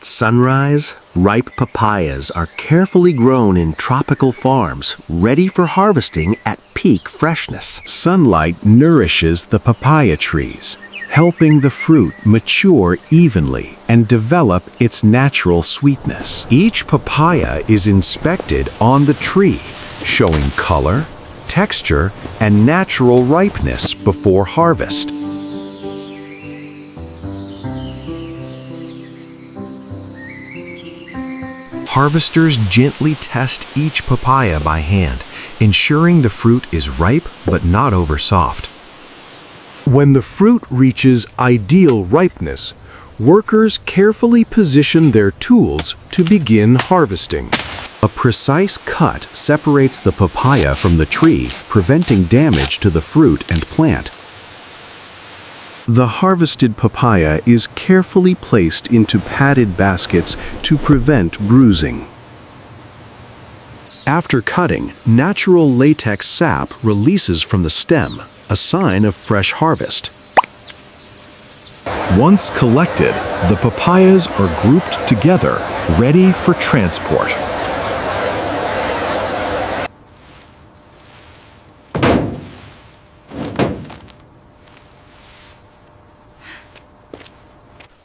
At sunrise, ripe papayas are carefully grown in tropical farms, ready for harvesting at peak freshness. Sunlight nourishes the papaya trees, helping the fruit mature evenly and develop its natural sweetness. Each papaya is inspected on the tree, showing color, texture, and natural ripeness before harvest. Harvesters gently test each papaya by hand, ensuring the fruit is ripe but not over soft. When the fruit reaches ideal ripeness, workers carefully position their tools to begin harvesting. A precise cut separates the papaya from the tree, preventing damage to the fruit and plant. The harvested papaya is carefully placed into padded baskets to prevent bruising. After cutting, natural latex sap releases from the stem, a sign of fresh harvest. Once collected, the papayas are grouped together, ready for transport.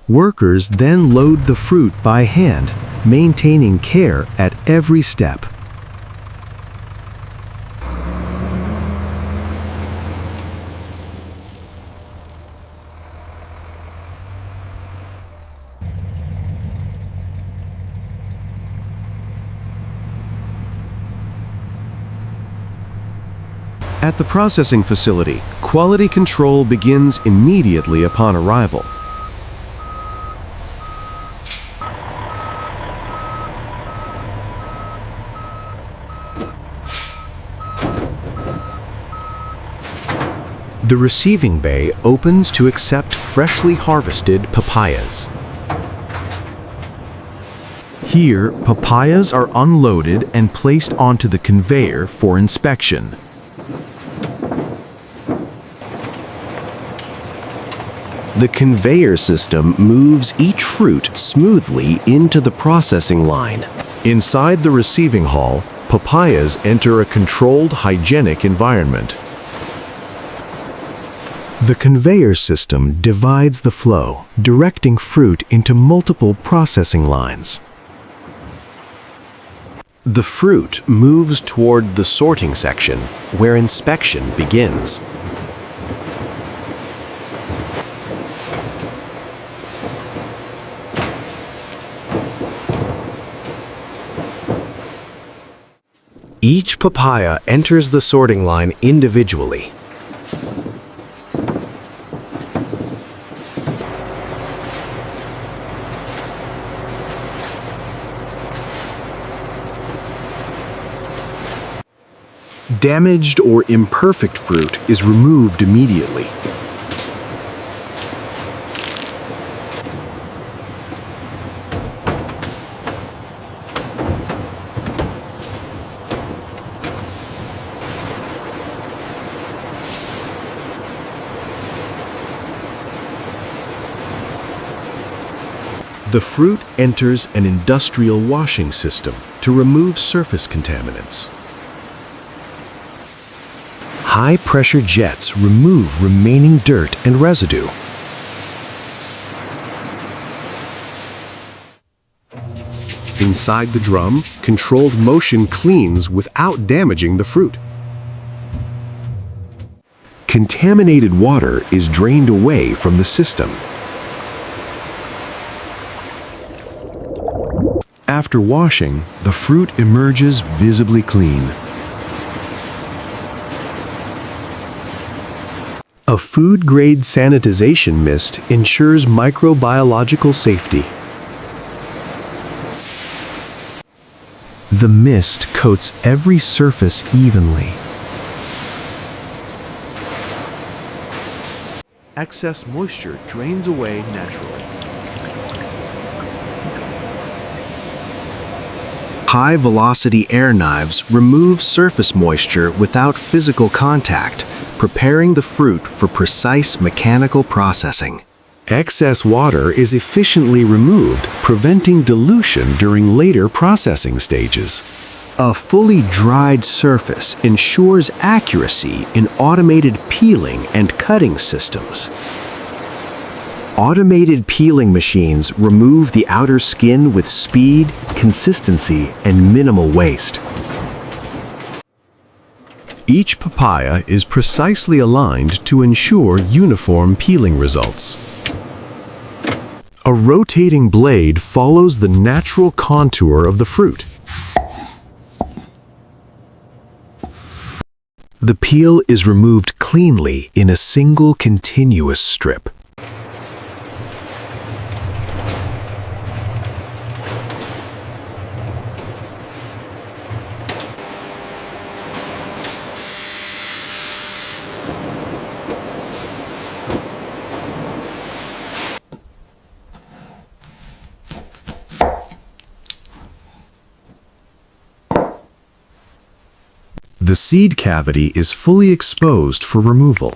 Workers then load the fruit by hand, maintaining care at every step. At the processing facility, quality control begins immediately upon arrival. The receiving bay opens to accept freshly harvested papayas. Here, papayas are unloaded and placed onto the conveyor for inspection. The conveyor system moves each fruit smoothly into the processing line. Inside the receiving hall, papayas enter a controlled, hygienic environment. The conveyor system divides the flow, directing fruit into multiple processing lines. The fruit moves toward the sorting section, where inspection begins. Each papaya enters the sorting line individually. Damaged or imperfect fruit is removed immediately. The fruit enters an industrial washing system to remove surface contaminants. High-pressure jets remove remaining dirt and residue. Inside the drum, controlled motion cleans without damaging the fruit. Contaminated water is drained away from the system. After washing, the fruit emerges visibly clean. A food-grade sanitization mist ensures microbiological safety. The mist coats every surface evenly. Excess moisture drains away naturally. High-velocity air knives remove surface moisture without physical contact, preparing the fruit for precise mechanical processing. Excess water is efficiently removed, preventing dilution during later processing stages. A fully dried surface ensures accuracy in automated peeling and cutting systems. Automated peeling machines remove the outer skin with speed, consistency, and minimal waste. Each papaya is precisely aligned to ensure uniform peeling results. A rotating blade follows the natural contour of the fruit. The peel is removed cleanly in a single continuous strip. The seed cavity is fully exposed for removal.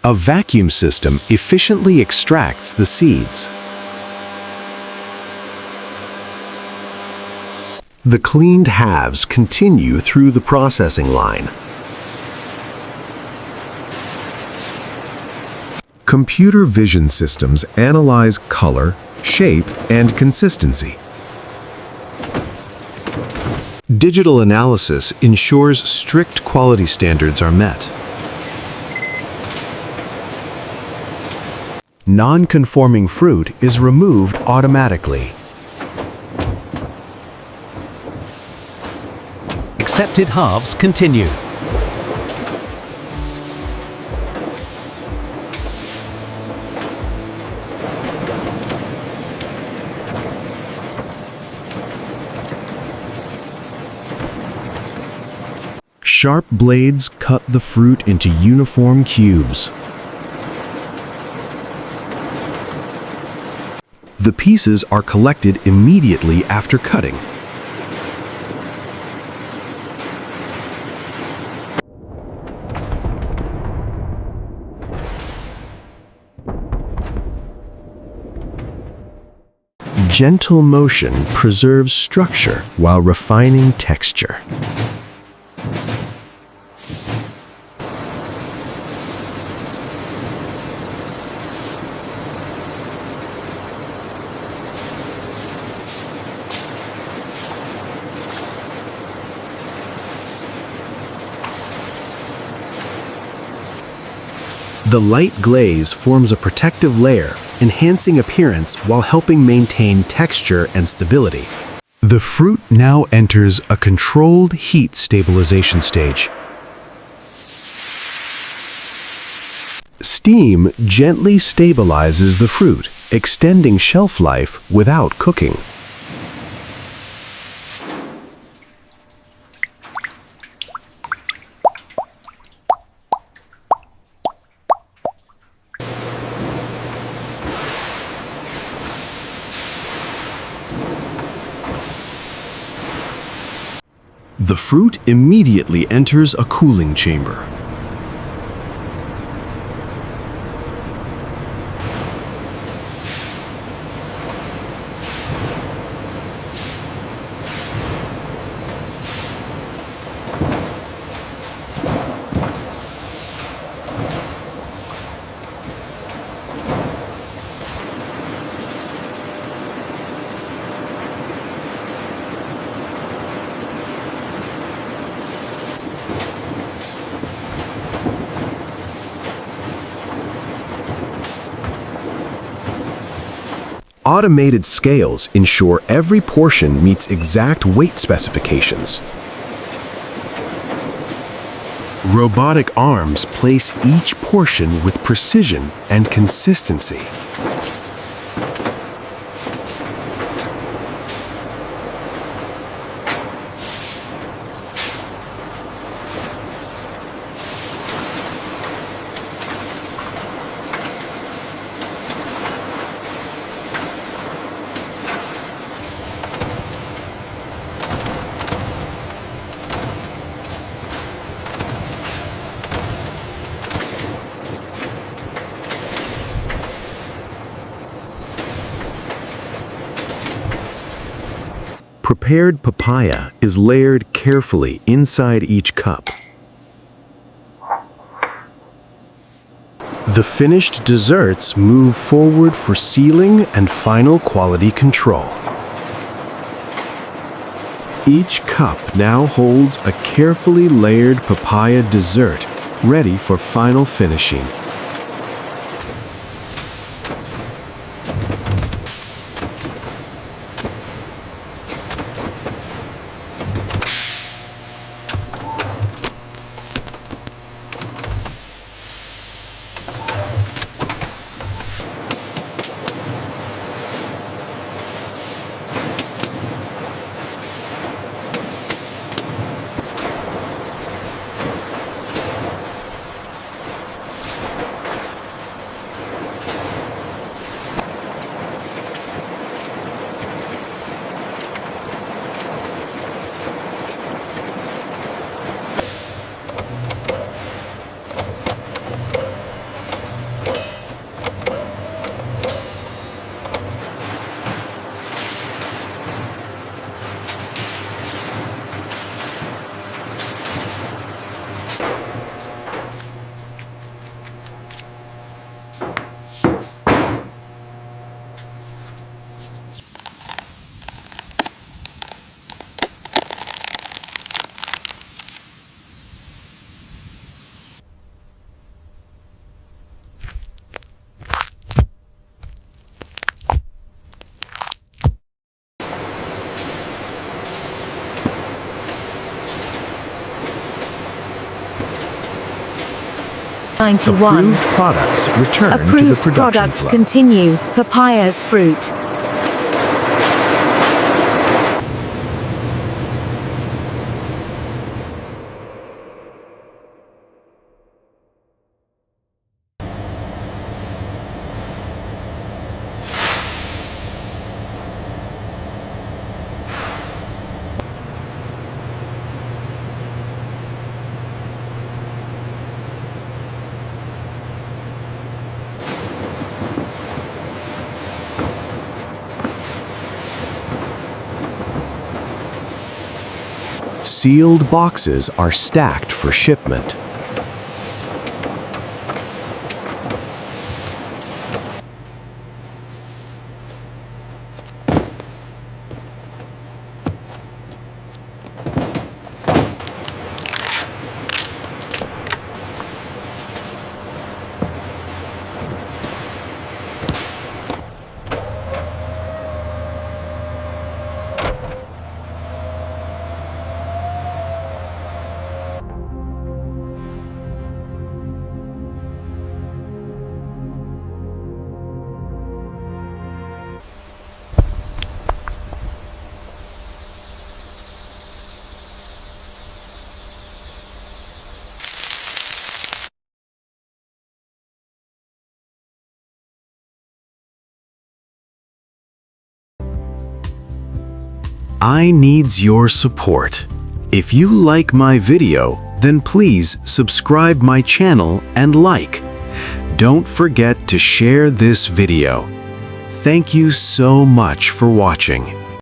A vacuum system efficiently extracts the seeds. The cleaned halves continue through the processing line. Computer vision systems analyze color, shape, and consistency. Digital analysis ensures strict quality standards are met. Non-conforming fruit is removed automatically. Accepted halves continue. Sharp blades cut the fruit into uniform cubes. The pieces are collected immediately after cutting. Gentle motion preserves structure while refining texture. The light glaze forms a protective layer, enhancing appearance while helping maintain texture and stability. The fruit now enters a controlled heat stabilization stage. Steam gently stabilizes the fruit, extending shelf life without cooking. The fruit immediately enters a cooling chamber. Automated scales ensure every portion meets exact weight specifications. Robotic arms place each portion with precision and consistency. Prepared papaya is layered carefully inside each cup. The finished desserts move forward for sealing and final quality control. Each cup now holds a carefully layered papaya dessert ready for final finishing. Approved products return to the Approved production products flow. continue. Papayas fruit. Sealed boxes are stacked for shipment. I needs your support. If you like my video, then please subscribe my channel and like. Don't forget to share this video. Thank you so much for watching.